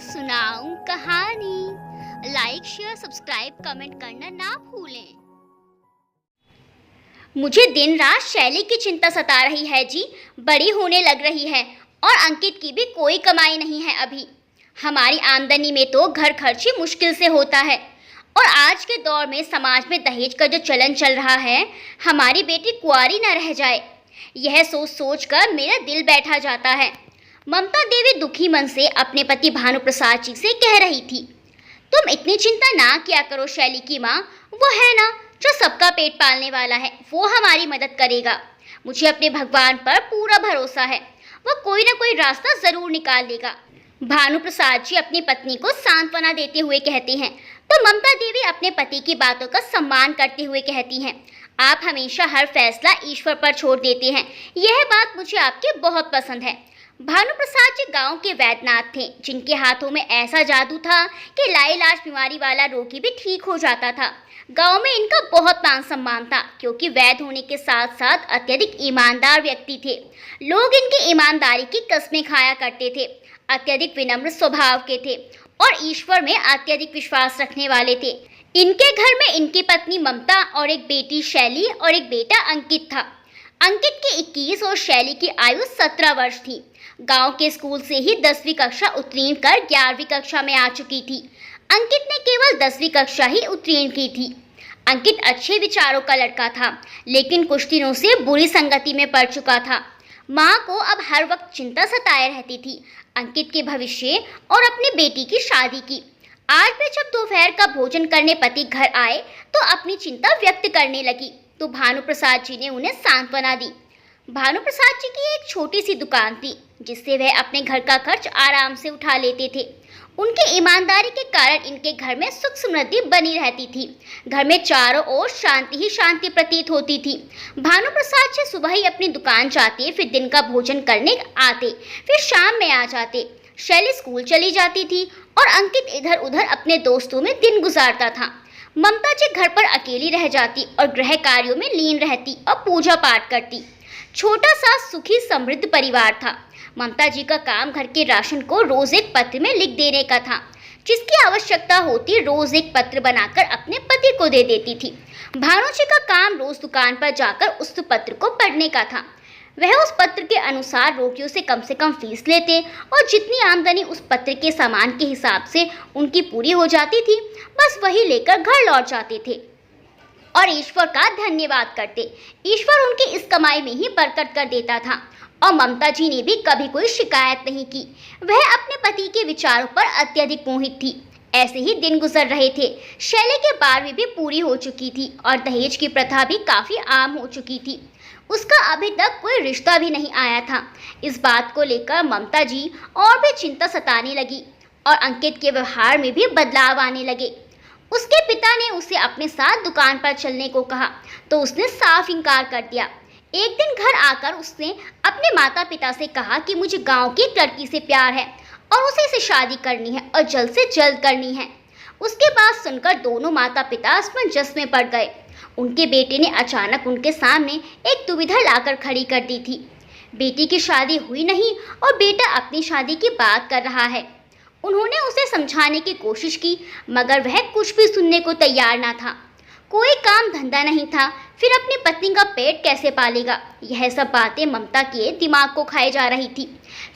सुनाऊं कहानी। Like share subscribe comment करना ना भूलें। मुझे दिन रात शैली की चिंता सता रही है जी। बड़ी होने लग रही है और अंकित की भी कोई कमाई नहीं है अभी। हमारी आमदनी में तो घर खर्च ही मुश्किल से होता है और आज के दौर में समाज में दहेज का जो चलन चल रहा है, हमारी बेटी कुंवारी न रह जाए, यह सोच सोच कर मेरा दिल बैठा जाता है। ममता देवी दुखी मन से अपने पति भानु प्रसाद जी से कह रही थी, तुम इतनी चिंता ना किया करो, शैली की माँ वो है ना जो सबका पेट पालने वाला है, वो हमारी मदद करेगा। मुझे अपने भगवान पर पूरा भरोसा है, वो कोई ना कोई रास्ता जरूर निकाल देगा। भानु प्रसाद जी अपनी पत्नी को सांत्वना देते हुए कहते हैं, तो ममता देवी अपने पति की बातों का सम्मान करते हुए कहती हैं, आप हमेशा हर फैसला ईश्वर पर छोड़ देते हैं, यह बात मुझे आपकी बहुत पसंद है। भानु प्रसाद जी गांव के वैद्यनाथ थे, जिनके हाथों में ऐसा जादू था कि लाइलाज बीमारी वाला रोगी भी ठीक हो जाता था। गांव में इनका बहुत मान सम्मान था, क्योंकि वैद्य होने के साथ साथ अत्यधिक ईमानदार व्यक्ति थे। लोग इनकी ईमानदारी की कस्में खाया करते थे। अत्यधिक विनम्र स्वभाव के थे और ईश्वर में अत्यधिक विश्वास रखने वाले थे। इनके घर में इनकी पत्नी ममता और एक बेटी शैली और एक बेटा अंकित था। अंकित की 21 और शैली की आयु 17 वर्ष थी। गांव के स्कूल से ही 10वीं कक्षा उत्तीर्ण कर 11वीं कक्षा में आ चुकी थी। अंकित ने केवल 10वीं कक्षा ही उत्तीर्ण की थी। अंकित अच्छे विचारों का लड़का था, लेकिन कुछ दिनों से बुरी संगति में पड़ चुका था। माँ को अब हर वक्त चिंता सताए रहती थी, अंकित के भविष्य और अपनी बेटी की शादी की। आज भी जब दोपहर का भोजन करने पति घर आए तो अपनी चिंता व्यक्त करने लगी, तो भानु प्रसाद जी ने उन्हें सांत्वना दी। भानु प्रसाद जी की एक छोटी सी दुकान थी, जिससे वह अपने घर का खर्च आराम से उठा लेते थे। उनकी ईमानदारी के कारण इनके घर में सुख समृद्धि बनी रहती थी। घर में चारों ओर शांति ही शांति प्रतीत होती थी। भानु प्रसाद जी सुबह ही अपनी दुकान जाते, फिर दिन का भोजन करने आते, फिर शाम में आ जाते। शैली स्कूल चली जाती थी और अंकित इधर उधर अपने दोस्तों में दिन गुजारता था। ममता जी घर पर अकेली रह जाती और गृह कार्यों में लीन रहती और पूजा पाठ करती। छोटा सा सुखी समृद्ध परिवार था। ममता जी का काम घर के राशन को रोज एक पत्र में लिख देने का था। जिसकी आवश्यकता होती रोज एक पत्र बनाकर अपने पति को दे देती थी। भानु जी का काम रोज दुकान पर जाकर उस पत्र को पढ़ने का था। वह उस पत्र के अनुसार रोगियों से कम फीस लेते और जितनी आमदनी उस पत्र के सामान के हिसाब से उनकी पूरी हो जाती थी, बस वही लेकर घर लौट जाते थे और ईश्वर का धन्यवाद करते। ईश्वर उनकी इस कमाई में ही बरकत कर देता था और ममता जी ने भी कभी कोई शिकायत नहीं की। वह अपने पति के विचारों पर अत्यधिक मोहित थी। ऐसे ही दिन गुजर रहे थे। शैली के 12वीं भी पूरी हो चुकी थी और दहेज की प्रथा भी काफी आम हो चुकी थी। उसका अभी तक कोई रिश्ता भी नहीं आया था। इस बात को लेकर ममता जी और भी चिंता सताने लगी और अंकित के व्यवहार में भी बदलाव आने लगे। उसके पिता ने उसे अपने साथ दुकान पर चलने को कहा, तो उसने साफ इनकार कर दिया। एक दिन घर आकर उसने अपने माता पिता से कहा कि मुझे गांव की एक लड़की से प्यार है और उसे से शादी करनी है और जल्द से जल्द करनी है। उसके बात सुनकर दोनों माता पिता असमंजस में पड़ गए। उनके बेटे ने अचानक उनके सामने एक दुविधा लाकर खड़ी कर दी थी। बेटी की शादी हुई नहीं और बेटा अपनी शादी की बात कर रहा है। उन्होंने उसे समझाने की कोशिश की, मगर वह कुछ भी सुनने को तैयार ना था। कोई काम धंधा नहीं था, फिर अपनी पत्नी का पेट कैसे पालेगा, यह सब बातें ममता के दिमाग को खाए जा रही थी।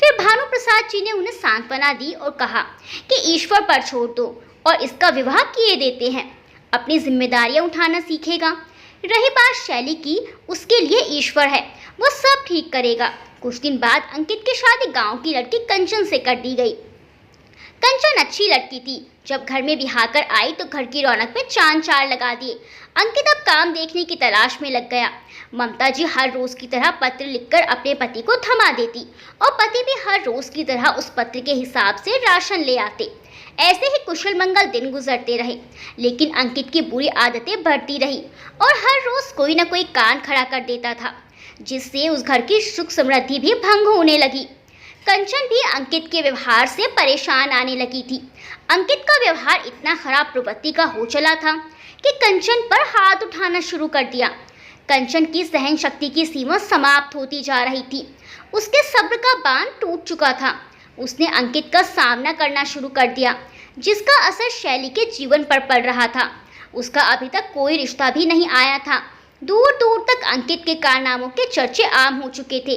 फिर भानु प्रसाद जी ने उन्हें सांत्वना दी और कहा कि ईश्वर पर छोड़ दो और इसका विवाह किए देते हैं, अपनी जिम्मेदारियां उठाना सीखेगा। रही बात शैली की, उसके लिए ईश्वर है, वो सब ठीक करेगा। कुछ दिन बाद अंकित की शादी गाँव की लड़की कंचन से कर दी गई। कंचन अच्छी लड़की थी। जब घर में बिहाकर आई तो घर की रौनक में चांद चार लगा दिए। अंकित अब काम देखने की तलाश में लग गया। ममता जी हर रोज की तरह पत्र लिखकर अपने पति को थमा देती और पति भी हर रोज की तरह उस पत्र के हिसाब से राशन ले आते। ऐसे ही कुशल मंगल दिन गुजरते रहे, लेकिन अंकित की बुरी आदतें बढ़ती रही और हर रोज कोई न कोई कान खड़ा कर देता था, जिससे उस घर की सुख समृद्धि भी भंग होने लगी। कंचन भी अंकित के व्यवहार से परेशान आने लगी थी। अंकित का व्यवहार इतना खराब प्रवृत्ति का हो चला था कि कंचन पर हाथ उठाना शुरू कर दिया। कंचन की सहन शक्ति की सीमा समाप्त होती जा रही थी। उसके सब्र का बांध टूट चुका था। उसने अंकित का सामना करना शुरू कर दिया, जिसका असर शैली के जीवन पर पड़ रहा था। उसका अभी तक कोई रिश्ता भी नहीं आया था। दूर दूर तक अंकित के कारनामों के चर्चे आम हो चुके थे।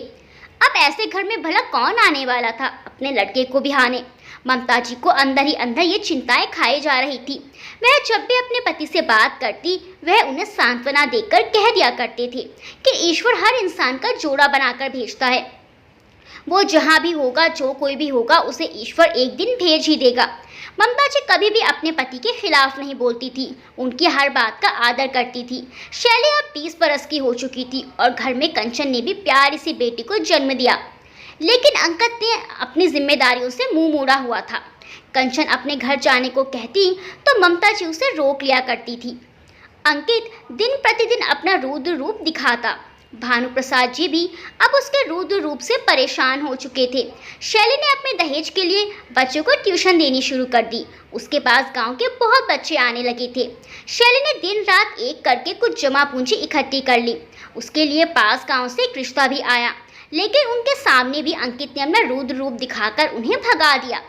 अब ऐसे घर में भला कौन आने वाला था अपने लड़के को बिहाने? ममता जी को अंदर ही अंदर ये चिंताएं खाई जा रही थी। वह जब भी अपने पति से बात करती, वह उन्हें सांत्वना देकर कह दिया करते थे कि ईश्वर हर इंसान का जोड़ा बनाकर भेजता है। वो जहाँ भी होगा, जो कोई भी होगा, उसे ईश्वर एक दिन भेज ही देगा। ममता जी कभी भी अपने पति के खिलाफ नहीं बोलती थी, उनकी हर बात का आदर करती थी। शैली अब 20 बरस की हो चुकी थी और घर में कंचन ने भी प्यारी सी बेटी को जन्म दिया। लेकिन अंकित ने अपनी जिम्मेदारियों से मुंह मोड़ा हुआ था। कंचन अपने घर जाने को कहती तो ममता जी उसे रोक लिया करती थी। अंकित दिन प्रतिदिन अपना रुद्र रूप दिखाता। भानु प्रसाद जी भी अब उसके रुद्र रूप से परेशान हो चुके थे। शैली ने अपने दहेज के लिए बच्चों को ट्यूशन देनी शुरू कर दी। उसके पास गांव के बहुत बच्चे आने लगे थे। शैली ने दिन रात एक करके कुछ जमा पूंजी इकट्ठी कर ली। उसके लिए पास गांव से एक रिश्ता भी आया, लेकिन उनके सामने भी अंकित ने अपना रुद्र रूप दिखाकर उन्हें भगा दिया।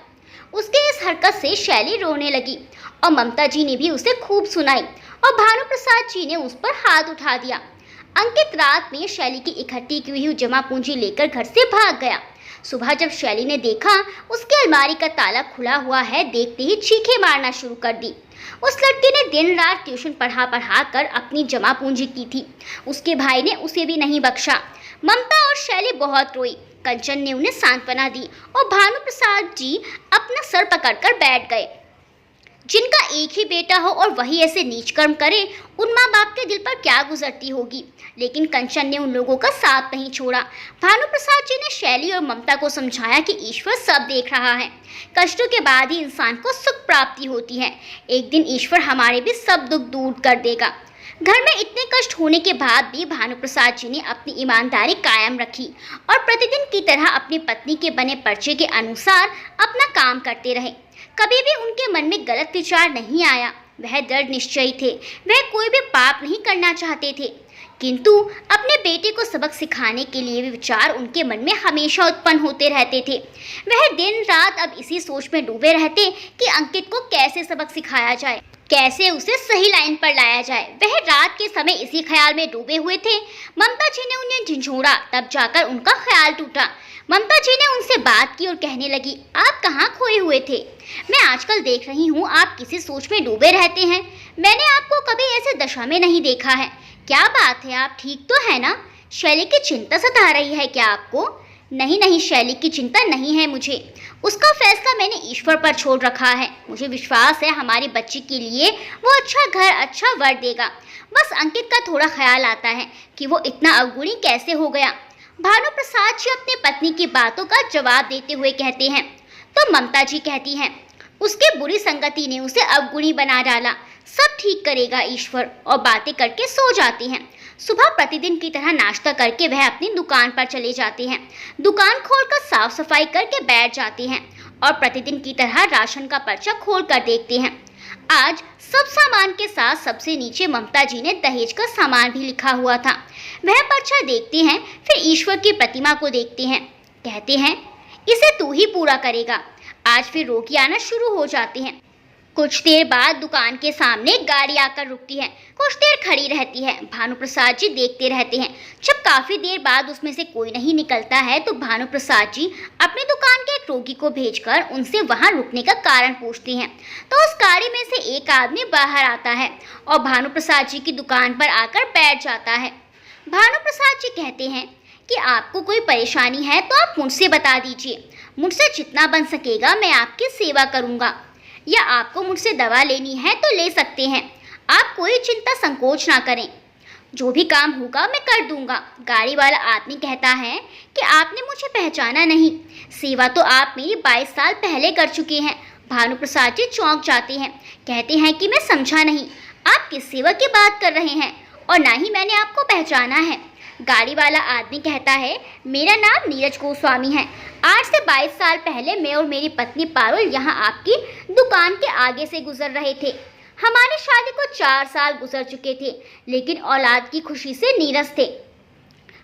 उसके इस हरकत से शैली रोने लगी और ममता जी ने भी उसे खूब सुनाई और भानु प्रसाद जी ने उस पर हाथ उठा दिया। अंकित रात में शैली की इकट्ठी की हुई जमा पूंजी लेकर घर से भाग गया। सुबह जब शैली ने देखा उसकी अलमारी का ताला खुला हुआ है, देखते ही चीखें मारना शुरू कर दी। उस लड़के ने दिन रात ट्यूशन पढ़ा कर अपनी जमा पूंजी की थी। उसके भाई ने उसे भी नहीं बख्शा। ममता और शैली बहुत रोई। कंचन ने उन्हें सांत्वना दी और भानु प्रसाद जी अपना सर पकड़कर बैठ गए। जिनका एक ही बेटा हो और वही ऐसे नीच कर्म करे, उन माँ बाप के दिल पर क्या गुजरती होगी। लेकिन कंचन ने उन लोगों का साथ नहीं छोड़ा। भानु प्रसाद जी ने शैली और ममता को समझाया कि ईश्वर सब देख रहा है। कष्टों के बाद ही इंसान को सुख प्राप्ति होती है। एक दिन ईश्वर हमारे भी सब दुख दूर कर देगा। घर में इतने कष्ट होने के बाद भी भानु प्रसाद जी ने अपनी ईमानदारी कायम रखी और प्रतिदिन की तरह अपनी पत्नी के बने पर्चे के अनुसार अपना काम करते रहे। कभी भी उनके मन में गलत विचार नहीं आया। वह दृढ़ निश्चयी थे। वह कोई भी पाप नहीं करना चाहते थे, किंतु अपने बेटे को सबक सिखाने के लिए भी विचार उनके मन में हमेशा उत्पन्न होते रहते थे। वह दिन रात अब इसी सोच में डूबे रहते कि अंकित को कैसे सबक सिखाया जाए, कैसे उसे सही लाइन पर लाया जाए। वह रात के समय इसी ख्याल में डूबे हुए थे। ममता जी ने उन्हें झिझोड़ा, तब जाकर उनका ख्याल टूटा। ममता जी ने उनसे बात की और कहने लगी, आप कहाँ खोए हुए थे? मैं आजकल देख रही हूँ आप किसी सोच में डूबे रहते हैं। मैंने आपको कभी ऐसे दशा में नहीं देखा है। क्या बात है, आप ठीक तो है ना? शैली की चिंता सता रही है क्या आपको? नहीं नहीं, शैली की चिंता नहीं है मुझे। उसका फैसला मैंने ईश्वर पर छोड़ रखा है। मुझे विश्वास है हमारी बच्ची के लिए वो अच्छा घर, अच्छा वर देगा। बस अंकित का थोड़ा ख्याल आता है कि वो इतना अवगुणी कैसे हो गया। भानु प्रसाद जी अपनी पत्नी की बातों का जवाब देते हुए कहते हैं तो ममता जी कहती हैं, उसके बुरी संगति ने उसे अवगुणी बना डाला। सब ठीक करेगा ईश्वर, और बातें करके सो जाते हैं। सुबह प्रतिदिन की तरह नाश्ता करके वह अपनी दुकान पर चले जाते हैं। दुकान खोलकर साफ सफाई करके बैठ जाते हैं और प्रतिदिन की तरह राशन का पर्चा खोल कर देखते हैं। आज सब सामान के साथ सबसे नीचे ममता जी ने दहेज का सामान भी लिखा हुआ था। वह पर्चा देखते हैं, फिर ईश्वर की प्रतिमा को देखते हैं। कहते हैं, इसे तू ही पूरा करेगा। आज फिर रोगी आना शुरू हो जाते हैं। कुछ देर बाद दुकान के सामने गाड़ी आकर रुकती है। कुछ देर खड़ी रहती है। भानु प्रसाद जी देखते रहते हैं। जब काफी देर बाद उसमें से कोई नहीं निकलता है तो भानु प्रसाद जी अपनी दुकान के एक रोगी को भेजकर उनसे वहां रुकने का कारण पूछते हैं। तो उस गाड़ी में से एक आदमी बाहर आता है और भानु प्रसाद जी की दुकान पर आकर बैठ जाता है। भानु प्रसाद जी कहते हैं कि आपको कोई परेशानी है तो आप मुझसे बता दीजिए। मुझसे जितना बन सकेगा मैं आपकी सेवा करूँगा, या आपको मुझसे दवा लेनी है तो ले सकते हैं। आप कोई चिंता संकोच ना करें, जो भी काम होगा मैं कर दूंगा। गाड़ी वाला आदमी कहता है कि आपने मुझे पहचाना नहीं, सेवा तो आप मेरी 22 साल पहले कर चुके हैं। भानु प्रसाद जी चौंक जाते हैं। कहते हैं कि मैं समझा नहीं, आप किस सेवा की बात कर रहे हैं, और ना ही मैंने आपको पहचाना है। गाड़ी वाला आदमी कहता है, मेरा नाम नीरज गोस्वामी है। आज से 22 साल पहले मैं और मेरी पत्नी पारुल यहाँ आपकी दुकान के आगे से गुजर रहे थे। हमारी शादी को 4 साल गुजर चुके थे, लेकिन औलाद की खुशी से नीरस थे।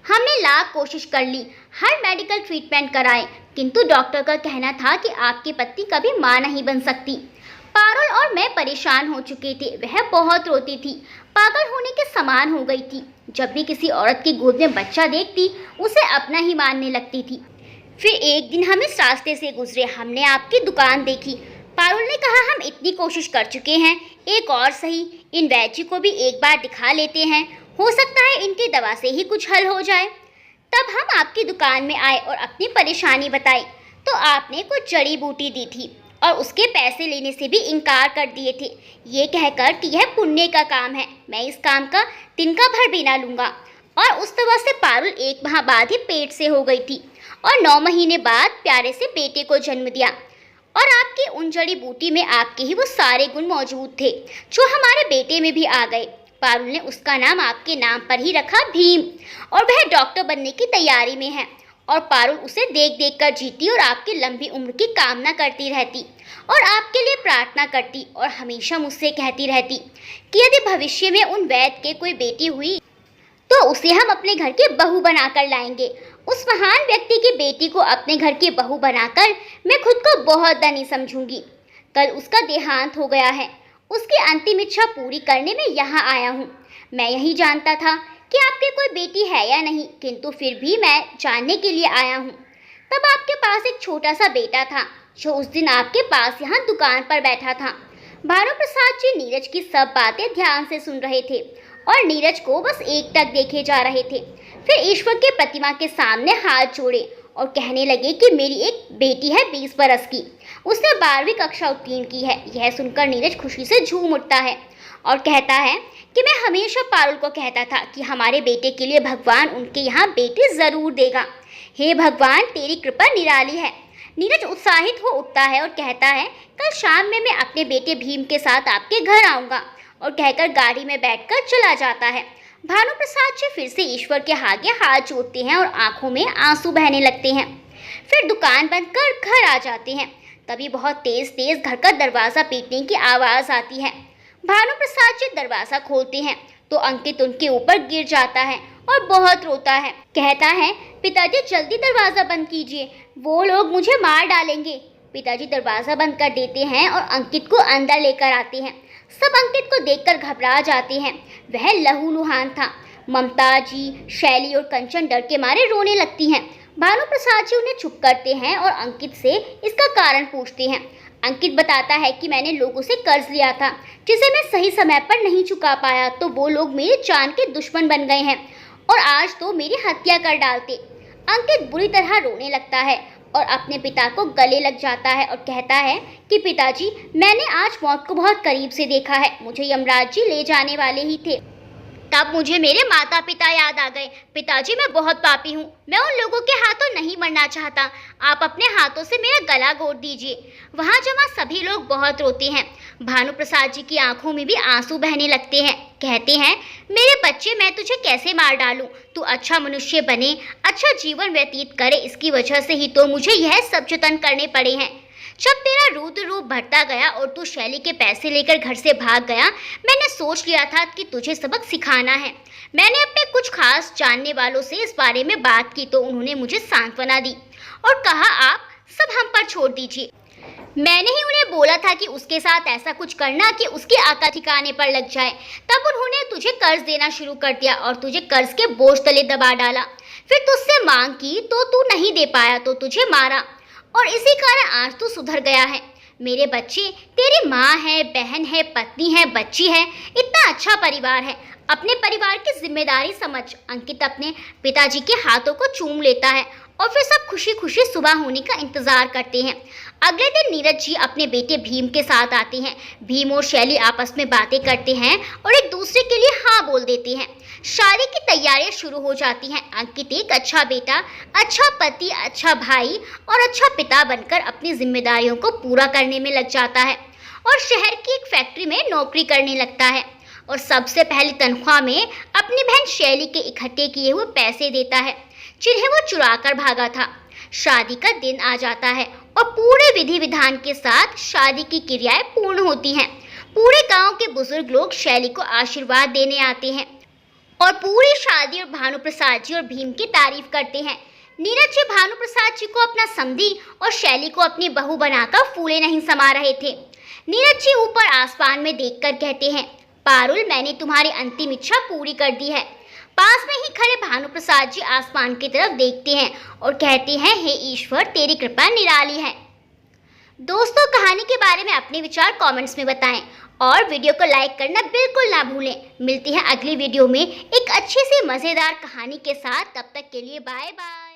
हमने लाख कोशिश कर ली, हर मेडिकल ट्रीटमेंट कराए, किंतु डॉक्टर का कहना था कि आपकी पत्नी कभी मां नहीं बन सकती। पारुल और मैं परेशान हो चुके थे। वह बहुत रोती थी, पागल होने के समान हो गई थी। जब भी किसी औरत की गोद में बच्चा देखती, उसे अपना ही मानने लगती थी। फिर एक दिन हम इस रास्ते से गुजरे, हमने आपकी दुकान देखी। पारुल ने कहा, हम इतनी कोशिश कर चुके हैं, एक और सही, इन वैद्य को भी एक बार दिखा लेते हैं, हो सकता है इनकी दवा से ही कुछ हल हो जाए। तब हम आपकी दुकान में आए और अपनी परेशानी बताई, तो आपने कुछ जड़ी बूटी दी थी और उसके पैसे लेने से भी इनकार कर दिए थे, ये कहकर कि यह पुण्य का काम है, मैं इस काम का तिनका भर भी ना लूँगा। और उस तरह से पारुल 1 माह बाद ही पेट से हो गई थी और 9 महीने बाद प्यारे से बेटे को जन्म दिया। और आपकी उन जड़ी बूटी में आपके ही वो सारे गुण मौजूद थे जो हमारे बेटे में भी आ गए। पारुल ने उसका नाम आपके नाम पर ही रखा, भीम, और वह डॉक्टर बनने की तैयारी में है। और पारुल उसे देख देख कर जीती और आपकी लंबी उम्र की कामना करती रहती और आपके लिए प्रार्थना करती और हमेशा मुझसे कहती रहती कि यदि भविष्य में उन वैद्य के कोई बेटी हुई तो उसे हम अपने घर की बहू बनाकर लाएंगे। उस महान व्यक्ति की बेटी को अपने घर की बहू बनाकर मैं खुद को बहुत धनी समझूंगी। कल उसका देहांत हो गया है, उसकी अंतिम इच्छा पूरी करने में यहाँ आया हूँ। मैं यही जानता था कि आपकी कोई बेटी है या नहीं, किंतु फिर भी मैं जानने के लिए आया हूँ। तब आपके पास एक छोटा सा बेटा था जो उस दिन आपके पास यहाँ दुकान पर बैठा था। भानु प्रसाद जी नीरज की सब बातें ध्यान से सुन रहे थे और नीरज को बस एकटक देखे जा रहे थे। फिर ईश्वर के प्रतिमा के सामने हाथ जोड़े और कहने लगे कि मेरी एक बेटी है 20 बरस की, उसने 12वीं कक्षा उत्तीर्ण की है। यह सुनकर नीरज खुशी से झूम उठता है और कहता है कि मैं हमेशा पारुल को कहता था कि हमारे बेटे के लिए भगवान उनके यहाँ बेटी जरूर देगा। हे भगवान, तेरी कृपा निराली है। नीरज उत्साहित हो उठता है और कहता है, कल शाम में मैं अपने बेटे भीम के साथ आपके घर आऊँगा, और कहकर गाड़ी में बैठकर चला जाता है। भानु प्रसाद जी फिर से ईश्वर के आगे हाथ जोड़ते हैं और आंखों में आंसू बहने लगते हैं। फिर दुकान बंद कर घर आ जाते हैं। तभी बहुत तेज तेज घर का दरवाज़ा पीटने की आवाज़ आती है। भानु प्रसाद जी दरवाज़ा खोलते हैं तो अंकित उनके ऊपर गिर जाता है और बहुत रोता है। कहता है, पिताजी जल्दी दरवाज़ा बंद कीजिए, वो लोग मुझे मार डालेंगे। पिताजी दरवाज़ा बंद कर देते हैं और अंकित को अंदर लेकर आते हैं। सब अंकित को देखकर घबरा जाते हैं। वह लहूलुहान था। ममता जी, शैली और कंचन डर के मारे रोने लगती हैं। भानु प्रसाद जी उन्हें चुप करते हैं और अंकित से इसका कारण पूछते हैं। अंकित बताता है कि मैंने लोगों से कर्ज लिया था जिसे मैं सही समय पर नहीं चुका पाया, तो वो लोग मेरी जान के दुश्मन बन गए हैं और आज तो मेरी हत्या कर डालते। अंकित बुरी तरह रोने लगता है और अपने पिता को गले लग जाता है और कहता है कि पिताजी, मैंने आज मौत को बहुत करीब से देखा है। मुझे यमराज जी ले जाने वाले ही थे, तब मुझे मेरे माता पिता याद आ गए। पिताजी, मैं बहुत पापी हूँ, मैं उन लोगों के हाथों नहीं मरना चाहता। आप अपने हाथों से मेरा गला घोट दीजिए। वहाँ जमा सभी लोग बहुत रोते हैं। भानु प्रसाद जी की आंखों में भी आंसू बहने लगते हैं। कहते हैं, मेरे बच्चे, मैं तुझे कैसे मार डालूं? तू अच्छा मनुष्य बने, अच्छा जीवन व्यतीत करे, इसकी वजह से ही तो मुझे यह सब जतन करने पड़े हैं। जब तेरा रुद्र रूप बढ़ता गया और तू शैली के पैसे लेकर घर से भाग गया, मैंने सोच लिया था कि तुझे सबक सिखाना है। मैंने अपने कुछ खास जानने वालों से इस बारे में बात की तो उन्होंने मुझे सांत्वना दी और कहा, आप सब हम पर छोड़ दीजिए। मैंने ही उन्हें बोला था कि उसके साथ ऐसा कुछ करना कि उसकी आका ठिकाने पर लग जाए। तब उन्होंने तुझे कर्ज देना शुरू कर दिया और तुझे कर्ज के बोझ तले दबा डाला। फिर तुझसे मांग की तो तू नहीं दे पाया तो तुझे मारा, और इसी कारण आज तू सुधर गया है। मेरे बच्चे, तेरी माँ है, बहन है, पत्नी है, बच्ची है, इतना अच्छा परिवार है। अपने परिवार की जिम्मेदारी समझ। अंकित अपने पिताजी के हाथों को चूम लेता है और फिर सब खुशी खुशी सुबह होने का इंतजार करते हैं। अगले दिन नीरज जी अपने बेटे भीम के साथ आते हैं। भीम और शैली आपस में बातें करते हैं और एक दूसरे के लिए हाँ बोल देते हैं। शादी की तैयारियां शुरू हो जाती हैं। अंकित एक अच्छा बेटा, अच्छा पति, अच्छा भाई और अच्छा पिता बनकर अपनी जिम्मेदारियों को पूरा करने में लग जाता है और शहर की एक फैक्ट्री में नौकरी करने लगता है और सबसे पहली तनख्वाह में अपनी बहन शैली के इकट्ठे किए हुए पैसे देता है जिन्हें वो चुरा कर भागा था। शादी का दिन आ जाता है और पूरे विधि विधान के साथ शादी की क्रियाएं पूर्ण होती हैं। पूरे गांव के बुजुर्ग लोग शैली को आशीर्वाद देने आते हैं और पूरी शादी और भानुप्रसाद जी और भीम की तारीफ करते हैं। नीरज जी भानुप्रसाद जी को अपना समधी और शैली को अपनी बहू बनाकर फूले नहीं समा रहे थे। नीरज जी ऊपर आसमान में देखकर कहते हैं, पारुल मैंने तुम्हारी अंतिम इच्छा पूरी कर दी है। पास में ही खड़े भानुप्रसाद जी आसमान की तरफ देखते हैं और कहते हैं, हे ईश्वर तेरी कृपा निराली है। दोस्तों कहानी के बारे में अपने विचार कमेंट्स में बताएं और वीडियो को लाइक करना बिल्कुल ना भूलें। मिलती है अगली वीडियो में एक अच्छी सी मज़ेदार कहानी के साथ। तब तक के लिए बाय बाय।